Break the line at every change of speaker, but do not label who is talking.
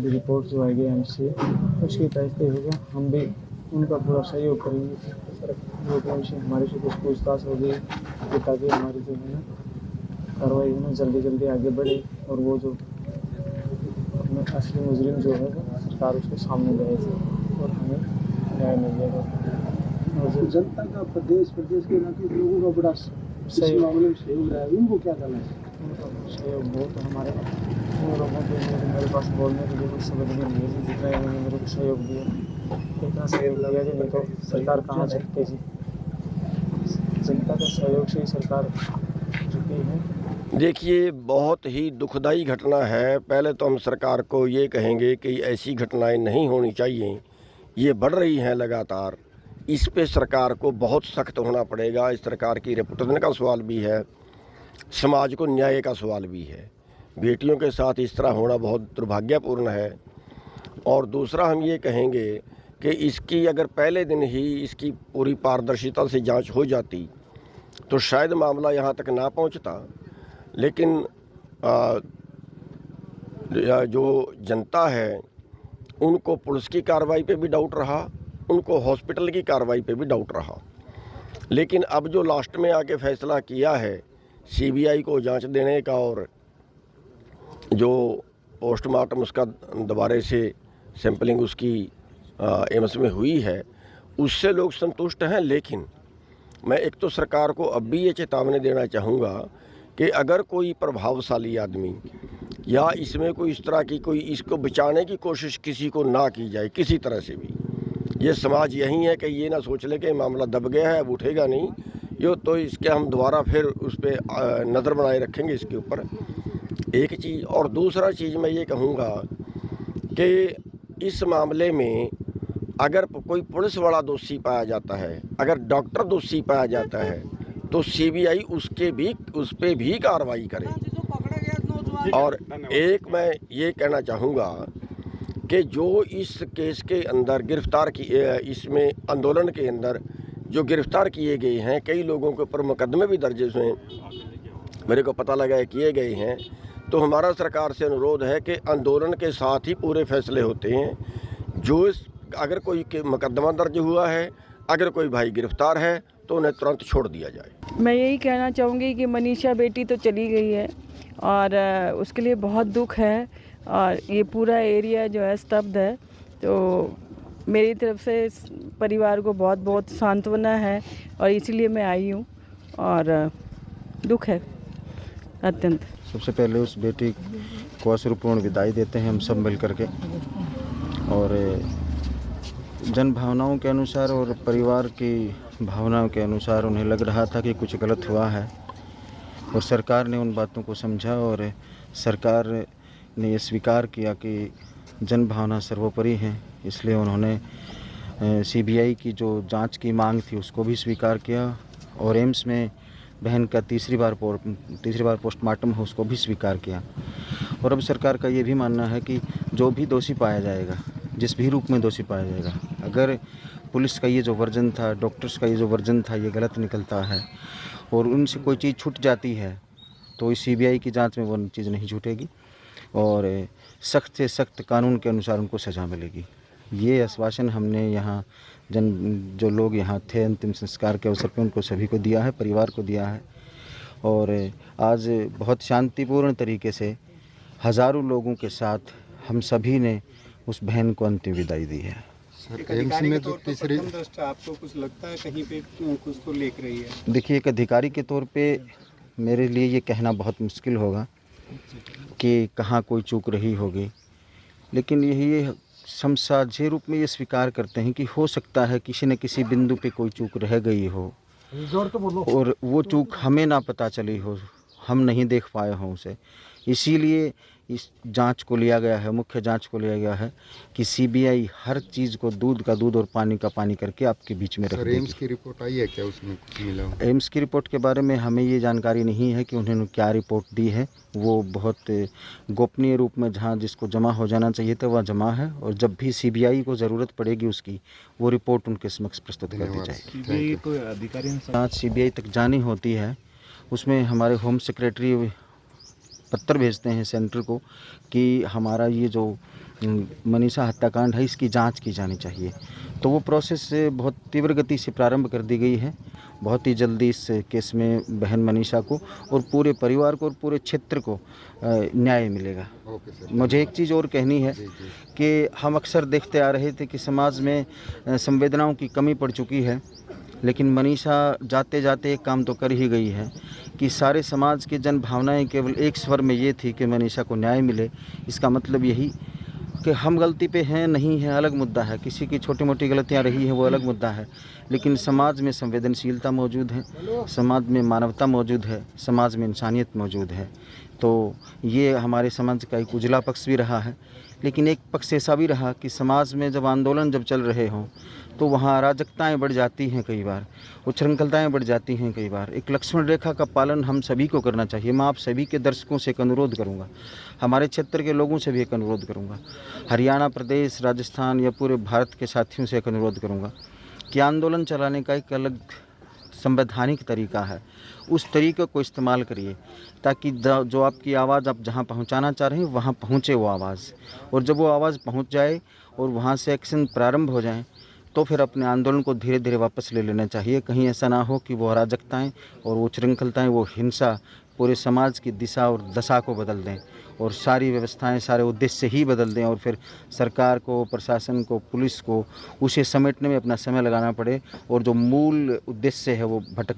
Report जो आएगी MC उसकी फैसले होगा। हम भी उनका पूरा सहयोग करेंगे सर। जो कौन हमारे से कुछ पूछताछ होगी ताकि हमारी जो है ना कार्रवाई है ना जल्दी आगे बढ़े और वो जो अपने असली मुजरिम जो है वो सरकार उसके सामने लाए और हमें न्याय मिल जाएगा। और जनता का प्रदेश के नाते लोगों का बड़ा सही मामले में सहयोग रहा है, उनको क्या करना है? उनका सहयोग बहुत हमारे लोगों के मेरे पास बोलने के लिए कुछ समझ नहीं है। जितना इन्होंने मेरे को सहयोग दिया इतना सहयोग दिया कि नहीं तो सरकार कहाँ झुकती थी। जनता का सहयोग से ही सरकार झुकी है।
देखिए, बहुत ही दुखदाई घटना है। पहले तो हम सरकार को ये कहेंगे कि ऐसी घटनाएं नहीं होनी चाहिए, ये बढ़ रही हैं लगातार। इस पे सरकार को बहुत सख्त होना पड़ेगा। इस सरकार की रेपुटेशन का सवाल भी है, समाज को न्याय का सवाल भी है। बेटियों के साथ इस तरह होना बहुत दुर्भाग्यपूर्ण है। और दूसरा हम ये कहेंगे कि इसकी अगर पहले दिन ही इसकी पूरी पारदर्शिता से जांच हो जाती तो शायद मामला यहाँ तक ना पहुँचता। लेकिन जो जनता है उनको पुलिस की कार्रवाई पे भी डाउट रहा, उनको हॉस्पिटल की कार्रवाई पे भी डाउट रहा। लेकिन अब जो लास्ट में आके फैसला किया है सीबीआई को जांच देने का और जो पोस्टमार्टम उसका दोबारा से सैंपलिंग उसकी एम्स में हुई है, उससे लोग संतुष्ट हैं। लेकिन मैं एक तो सरकार को अब भी ये चेतावनी देना चाहूँगा कि अगर कोई प्रभावशाली आदमी या इसमें कोई इस तरह की कोई इसको बचाने की कोशिश किसी को ना की जाए किसी तरह से भी। ये समाज यही है कि ये ना सोच ले कि मामला दब गया है अब उठेगा नहीं, यो तो इसके हम दोबारा फिर उस पर नज़र बनाए रखेंगे इसके ऊपर। एक चीज़ और दूसरा चीज़ मैं ये कहूँगा कि इस मामले में अगर कोई पुलिस वाला दोषी पाया जाता है, अगर डॉक्टर दोषी पाया जाता है तो सीबीआई उस पर भी कार्रवाई करे। और एक मैं ये कहना चाहूँगा कि जो इस केस के अंदर इसमें आंदोलन के अंदर जो गिरफ्तार किए गए हैं, कई लोगों के ऊपर मुकदमे भी दर्ज हुए मेरे को पता लगा है किए गए हैं। तो हमारा सरकार से अनुरोध है कि आंदोलन के साथ ही पूरे फैसले होते हैं। अगर कोई मुकदमा दर्ज हुआ है, अगर कोई भाई गिरफ्तार है तो उन्हें तुरंत छोड़ दिया जाए।
मैं यही कहना चाहूँगी कि मनीषा बेटी तो चली गई है और उसके लिए बहुत दुख है और ये पूरा एरिया जो है स्तब्ध है। तो मेरी तरफ से परिवार को बहुत बहुत सांत्वना है और इसीलिए मैं आई हूँ और दुख है अत्यंत।
सबसे पहले उस बेटी को अश्रुपूर्ण विदाई देते हैं हम सब मिल करके। और जन भावनाओं के अनुसार और परिवार की भावनाओं के अनुसार उन्हें लग रहा था कि कुछ गलत हुआ है और सरकार ने उन बातों को समझा और सरकार ने ये स्वीकार किया कि जन भावना सर्वोपरि है। इसलिए उन्होंने सीबीआई की जो जांच की मांग थी उसको भी स्वीकार किया और एम्स में बहन का तीसरी बार पोस्टमार्टम हो उसको भी स्वीकार किया। और अब सरकार का ये भी मानना है कि जो भी दोषी पाया जाएगा, जिस भी रूप में दोषी पाया जाएगा, अगर पुलिस का ये जो वर्जन था, डॉक्टर्स का ये जो वर्जन था, ये गलत निकलता है और उनसे कोई चीज़ छूट जाती है तो इस सीबीआई की जांच में वो चीज़ नहीं छूटेगी और सख्त से सख्त कानून के अनुसार उनको सज़ा मिलेगी। ये आश्वासन हमने यहाँ जो लोग यहाँ थे अंतिम संस्कार के अवसर पे उनको सभी को दिया है, परिवार को दिया है। और आज बहुत शांतिपूर्ण तरीके से हज़ारों लोगों के साथ हम सभी ने उस बहन को अंतिम विदाई दी है।
एम्स में जो तीसरी आपको कुछ लगता है कहीं पे कुछ तो लेक रही है?
देखिए, एक अधिकारी के तौर पे मेरे लिए ये कहना बहुत मुश्किल होगा कि कहाँ कोई चूक रही होगी, लेकिन यही हम साझे रूप में ये स्वीकार करते हैं कि हो सकता है किसी न किसी बिंदु पे कोई चूक रह गई हो और वो चूक हमें ना पता चली हो, हम नहीं देख पाए हों उसे। इसीलिए इस जांच को लिया गया है, मुख्य जांच को लिया गया है कि सीबीआई हर चीज़ को दूध का दूध और पानी का पानी करके आपके बीच में रख देगी।
एम्स की रिपोर्ट आई है क्या, उसमें कुछ मिला?
एम्स की रिपोर्ट के बारे में हमें ये जानकारी नहीं है कि उन्होंने क्या रिपोर्ट दी है। वो बहुत गोपनीय रूप में जहाँ जिसको जमा हो जाना चाहिए था वह जमा है और जब भी सीबीआई को ज़रूरत पड़ेगी उसकी वो रिपोर्ट उनके समक्ष प्रस्तुत कर दी जाएगी। जाँच सीबीआई तक जानी होती है, उसमें हमारे होम सेक्रेटरी पत्र भेजते हैं सेंटर को कि हमारा ये जो मनीषा हत्याकांड है, इसकी जांच की जानी चाहिए। तो वो प्रोसेस बहुत तीव्र गति से प्रारंभ कर दी गई है। बहुत ही जल्दी इस केस में बहन मनीषा को और पूरे परिवार को और पूरे क्षेत्र को न्याय मिलेगा। मुझे एक चीज़ और कहनी है कि हम अक्सर देखते आ रहे थे कि समाज में संवेदनाओं की कमी पड़ चुकी है, लेकिन मनीषा जाते जाते एक काम तो कर ही गई है कि सारे समाज की जन भावनाएं केवल एक स्वर में ये थी कि मनीषा को न्याय मिले। इसका मतलब यही कि हम गलती पे हैं नहीं है अलग मुद्दा है, किसी की छोटी मोटी गलतियां रही हैं वो अलग मुद्दा है, लेकिन समाज में संवेदनशीलता मौजूद है, समाज में मानवता मौजूद है, समाज में इंसानियत मौजूद है। तो ये हमारे समाज का एक उजला पक्ष भी रहा है। लेकिन एक पक्ष ऐसा भी रहा कि समाज में जब आंदोलन जब चल रहे हों तो वहाँ अराजकताएं बढ़ जाती हैं, कई बार उच्छृंखलताएं बढ़ जाती हैं, कई बार एक लक्ष्मण रेखा का पालन हम सभी को करना चाहिए। मैं आप सभी के दर्शकों से एक अनुरोध करूँगा, हमारे क्षेत्र के लोगों से भी एक अनुरोध करूँगा, हरियाणा प्रदेश, राजस्थान या पूरे भारत के साथियों से एक अनुरोध करूँगा कि आंदोलन चलाने का एक अलग संवैधानिक तरीका है, उस तरीके को इस्तेमाल करिए ताकि जो आपकी आवाज़ आप जहां पहुंचाना चाह रहे हैं वहां पहुंचे वो आवाज़। और जब वो आवाज़ पहुंच जाए और वहां से एक्शन प्रारंभ हो जाए तो फिर अपने आंदोलन को धीरे धीरे वापस ले लेना चाहिए। कहीं ऐसा ना हो कि वो अराजकताएँ और वो उच्छृंखलताएँ, वो हिंसा पूरे समाज की दिशा और दशा को बदल दें और सारी व्यवस्थाएं, सारे उद्देश्य ही बदल दें और फिर सरकार को, प्रशासन को, पुलिस को उसे समेटने में अपना समय लगाना पड़े और जो मूल उद्देश्य है वो भटक